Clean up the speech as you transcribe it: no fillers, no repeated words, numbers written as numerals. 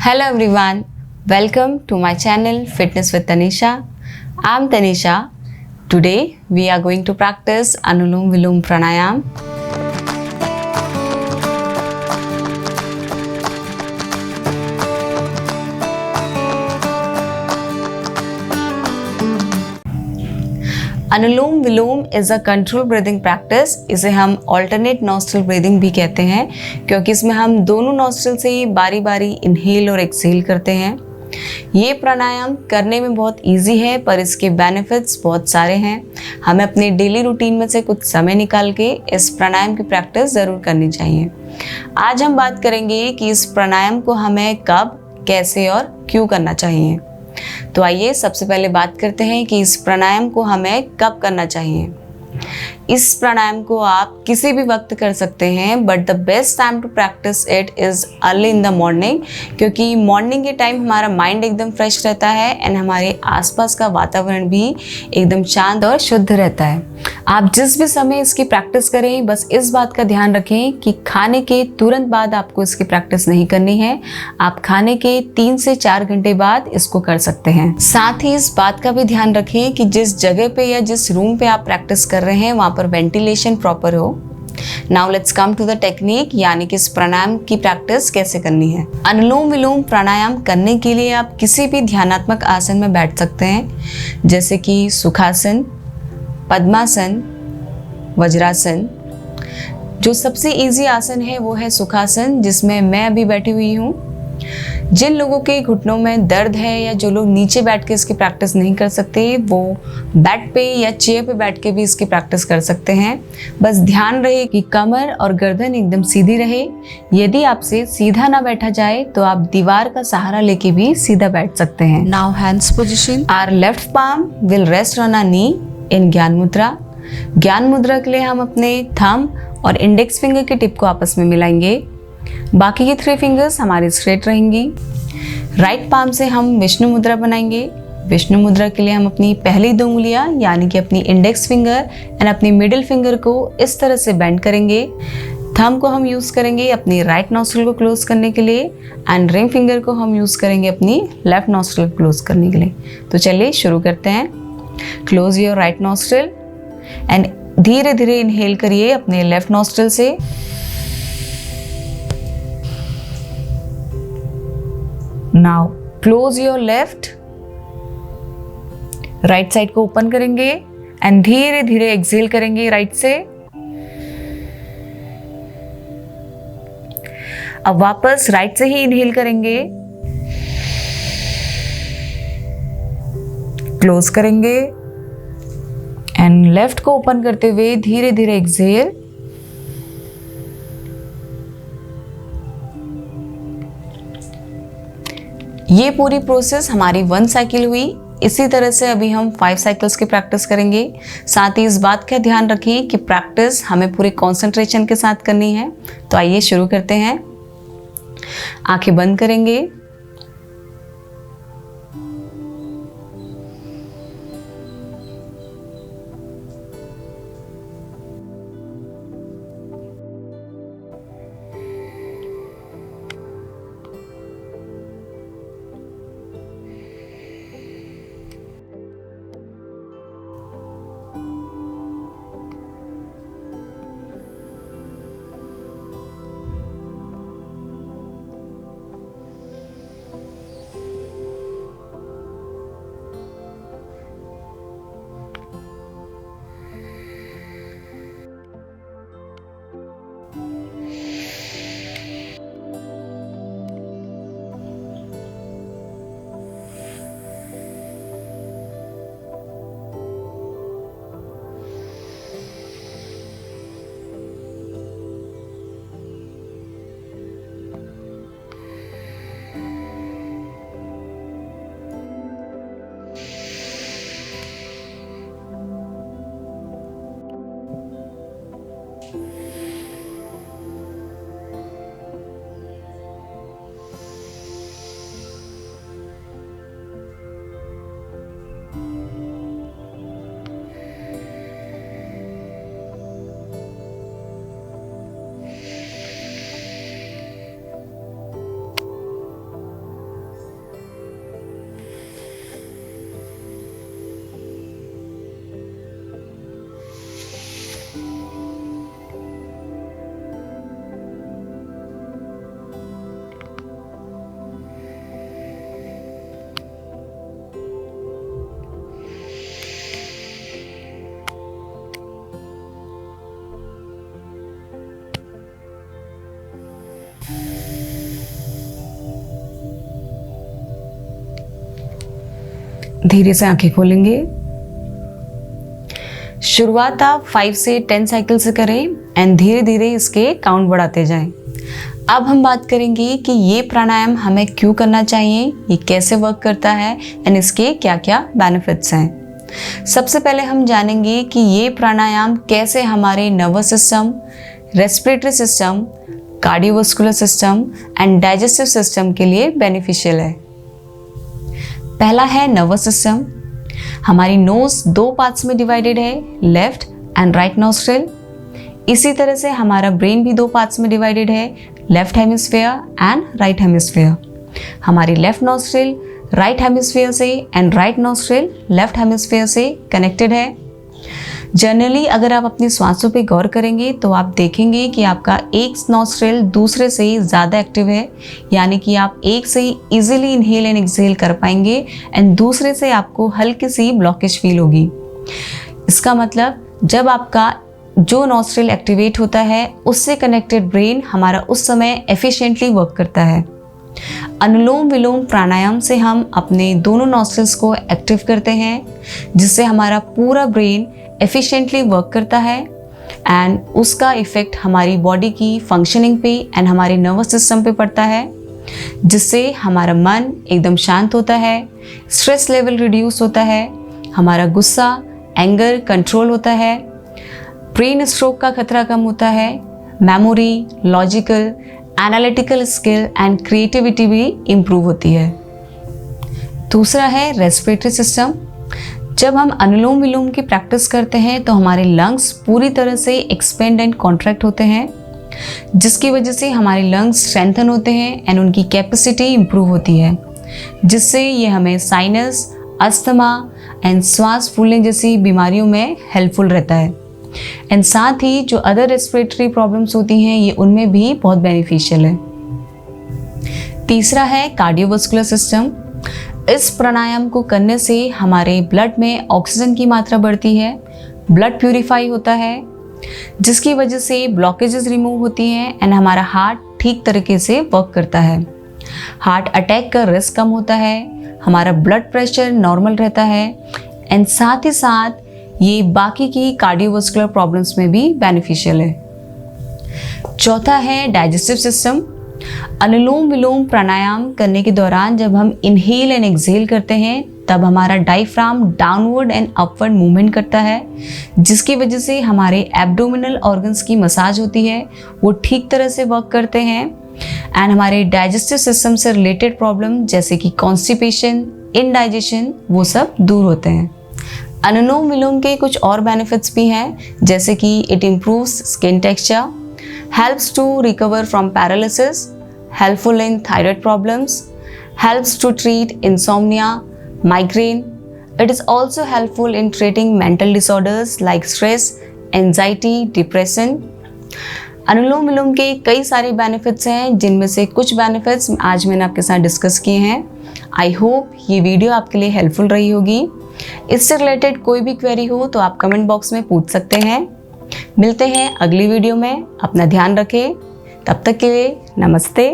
Hello everyone, welcome to my channel Fitness with Tanisha. I'm Tanisha. Today we are going to practice Anulom Vilom Pranayam. Anulom vilom is a control breathing practice. इसे हम alternate nostril breathing भी कहते हैं क्योंकि इसमें हम दोनों nostril से ही बारी बारी इनहेल और एक्सहेल करते हैं। ये प्राणायाम करने में बहुत इजी है पर इसके बेनिफिट्स बहुत सारे हैं। हमें अपने डेली रूटीन में से कुछ समय निकाल के इस प्राणायाम की प्रैक्टिस ज़रूर करनी चाहिए। आज हम बात करेंगे कि इस प्राणायाम को हमें कब, कैसे और क्यों करना चाहिए। तो आइए सबसे पहले बात करते हैं कि इस प्राणायाम को हमें कब करना चाहिए। इस प्राणायाम को आप किसी भी वक्त कर सकते हैं but the best time to practise it is early in the morning, क्योंकि मॉर्निंग के टाइम हमारा माइंड एकदम फ्रेश रहता है एंड हमारे आसपास का वातावरण भी एकदम शांत और शुद्ध रहता है। आप जिस भी समय इसकी प्रैक्टिस करें बस इस बात का ध्यान रखें कि खाने के तुरंत बाद आपको इसकी प्रैक्टिस नहीं करनी है। आप खाने के 3 से 4 घंटे बाद इसको कर सकते हैं। साथ ही इस बात का भी ध्यान रखें कि जिस जगह पे या जिस रूम पे आप प्रैक्टिस कर रहे हैं वहाँ पर वेंटिलेशन प्रॉपर हो। Now let's come to the technique, यानी कि इस प्राणायाम की प्रैक्टिस कैसे करनी है। अनुलोम विलोम प्राणायाम करने के लिए आप किसी भी ध्यानात्मक आसन में बैठ सकते हैं, जैसे कि सुखासन, पद्मासन, वज्रासन। जो सबसे इजी आसन है वो है सुखासन, जिसमें मैं अभी बैठी हुई हूँ। जिन लोगों के घुटनों में दर्द है या जो लोग नीचे बैठ के इसकी प्रैक्टिस नहीं कर सकते वो बेड पे या चेयर पे बैठ के भी इसकी प्रैक्टिस कर सकते हैं। बस ध्यान रहे कि कमर और गर्दन एकदम सीधी रहे। यदि आपसे सीधा ना बैठा जाए तो आप दीवार का सहारा लेके भी सीधा बैठ सकते हैं। Now hands position. Our left palm will rest on a knee in gyan mudra. ज्ञान मुद्रा के लिए हम अपने थंब और इंडेक्स फिंगर की टिप को आपस में मिलाएंगे। बाकी की 3 फिंगर्स हमारी स्ट्रेट रहेंगी। राइट पाम से हम विष्णु मुद्रा बनाएंगे। विष्णु मुद्रा के लिए हम अपनी पहली 2 उंगलियां यानी कि अपनी इंडेक्स फिंगर एंड अपनी मिडिल फिंगर को इस तरह से बेंड करेंगे। थंब को हम यूज़ करेंगे अपनी राइट नॉस्ट्रल को क्लोज करने के लिए एंड रिंग फिंगर को हम यूज़ करेंगे अपनी लेफ्ट नॉस्ट्रल को क्लोज करने के लिए। तो चलिए शुरू करते हैं। Close your right nostril and धीरे धीरे इनहेल करिए अपने लेफ्ट नॉस्ट्रल से। Now close your left. Right side को ओपन करेंगे एंड धीरे धीरे एक्सहेल करेंगे राइट से। अब वापस राइट से ही इनहेल करेंगे, क्लोज करेंगे एंड लेफ्ट को ओपन करते हुए धीरे धीरे एक्सहेल। ये पूरी प्रोसेस हमारी 1 साइकिल हुई। इसी तरह से अभी हम 5 साइकिल्स की प्रैक्टिस करेंगे। साथ ही इस बात का ध्यान रखें कि प्रैक्टिस हमें पूरे कंसंट्रेशन के साथ करनी है। तो आइए शुरू करते हैं। आंखें बंद करेंगे। धीरे से आंखें खोलेंगे। शुरुआत आप 5 से 10 साइकिल से करें एंड धीरे धीरे इसके काउंट बढ़ाते जाएं। अब हम बात करेंगे कि ये प्राणायाम हमें क्यों करना चाहिए, ये कैसे वर्क करता है एंड इसके क्या क्या बेनिफिट्स हैं। सबसे पहले हम जानेंगे कि ये प्राणायाम कैसे हमारे nervous system, respiratory system, cardiovascular system and digestive system के लिए बेनिफिशियल है। पहला है नर्वस सिस्टम। हमारी नोज 2 पार्ट्स में डिवाइडेड है, लेफ्ट एंड राइट नॉस्ट्रिल। इसी तरह से हमारा ब्रेन भी 2 पार्ट्स में डिवाइडेड है, left hemisphere and right hemisphere. हमारी लेफ्ट नॉस्ट्रिल राइट हेमिस्फीयर से and right nostril left hemisphere से कनेक्टेड है। जनरली अगर आप अपनी सांसों पे गौर करेंगे तो आप देखेंगे कि आपका एक नॉस्ट्रिल दूसरे से ज़्यादा एक्टिव है, यानी कि आप एक से ही इजीली इनहेल एंड एक्सहेल कर पाएंगे एंड दूसरे से आपको हल्की सी ब्लॉकेज फील होगी। इसका मतलब जब आपका जो नॉस्ट्रिल एक्टिवेट होता है उससे कनेक्टेड ब्रेन हमारा उस समय एफिशिएंटली वर्क करता है। अनुलोम विलोम प्राणायाम से हम अपने दोनों नॉस्ट्रिल्स को एक्टिव करते हैं, जिससे हमारा पूरा ब्रेन एफिशिएंटली वर्क करता है एंड उसका इफ़ेक्ट हमारी बॉडी की फंक्शनिंग पे एंड हमारे नर्वस सिस्टम पे पड़ता है, जिससे हमारा मन एकदम शांत होता है, स्ट्रेस लेवल रिड्यूस होता है, हमारा गुस्सा, एंगर कंट्रोल होता है, ब्रेन स्ट्रोक का खतरा कम होता है, memory, logical, analytical skill and creativity भी इम्प्रूव होती है। दूसरा है रेस्पिरेटरी सिस्टम। जब हम अनुलोम विलोम की प्रैक्टिस करते हैं तो हमारे लंग्स पूरी तरह से एक्सपेंड एंड कॉन्ट्रैक्ट होते हैं, जिसकी वजह से हमारे लंग्स स्ट्रेंथन होते हैं एंड उनकी कैपेसिटी इम्प्रूव होती है, जिससे ये हमें साइनस, अस्थमा एंड श्वास फूलने जैसी बीमारियों में हेल्पफुल रहता है। एंड साथ ही जो अदर रेस्पिरेटरी प्रॉब्लम्स होती हैं ये उनमें भी बहुत बेनिफिशियल है। तीसरा है कार्डियोवास्कुलर सिस्टम। इस प्राणायाम को करने से हमारे ब्लड में ऑक्सीजन की मात्रा बढ़ती है, ब्लड प्यूरिफाई होता है, जिसकी वजह से ब्लॉकेजेस रिमूव होती हैं एंड हमारा हार्ट ठीक तरीके से वर्क करता है। हार्ट अटैक का रिस्क कम होता है, हमारा ब्लड प्रेशर नॉर्मल रहता है एंड साथ ही साथ ये बाकी की कार्डियोवास्कुलर प्रॉब्लम्स में भी बेनिफिशियल है। चौथा है डाइजेस्टिव सिस्टम। अनुलोम विलोम प्राणायाम करने के दौरान जब हम इनहेल एंड एक्सहेल करते हैं तब हमारा diaphragm downward and upward movement करता है, जिसकी वजह से हमारे एब्डोमिनल ऑर्गन्स की मसाज होती है, वो ठीक तरह से वर्क करते हैं एंड हमारे डाइजेस्टिव सिस्टम से रिलेटेड प्रॉब्लम जैसे कि कॉन्स्टिपेशन, इनडाइजेशन, वो सब दूर होते हैं। अनुलोम विलोम के कुछ और बेनिफिट्स भी हैं, जैसे कि it improves skin texture, helps to recover from paralysis, helpful in thyroid problems, helps to treat insomnia, migraine. It is also helpful in treating mental disorders like stress, anxiety, depression. अनुलोम विलोम के कई सारे benefits हैं, जिनमें से कुछ benefits आज मैंने आपके साथ डिस्कस किए हैं। आई होप ये वीडियो आपके लिए हेल्पफुल रही होगी। इससे रिलेटेड कोई भी क्वेरी हो तो आप कमेंट बॉक्स में पूछ सकते हैं। मिलते हैं अगली वीडियो में। अपना ध्यान रखें। तब तक के लिए नमस्ते।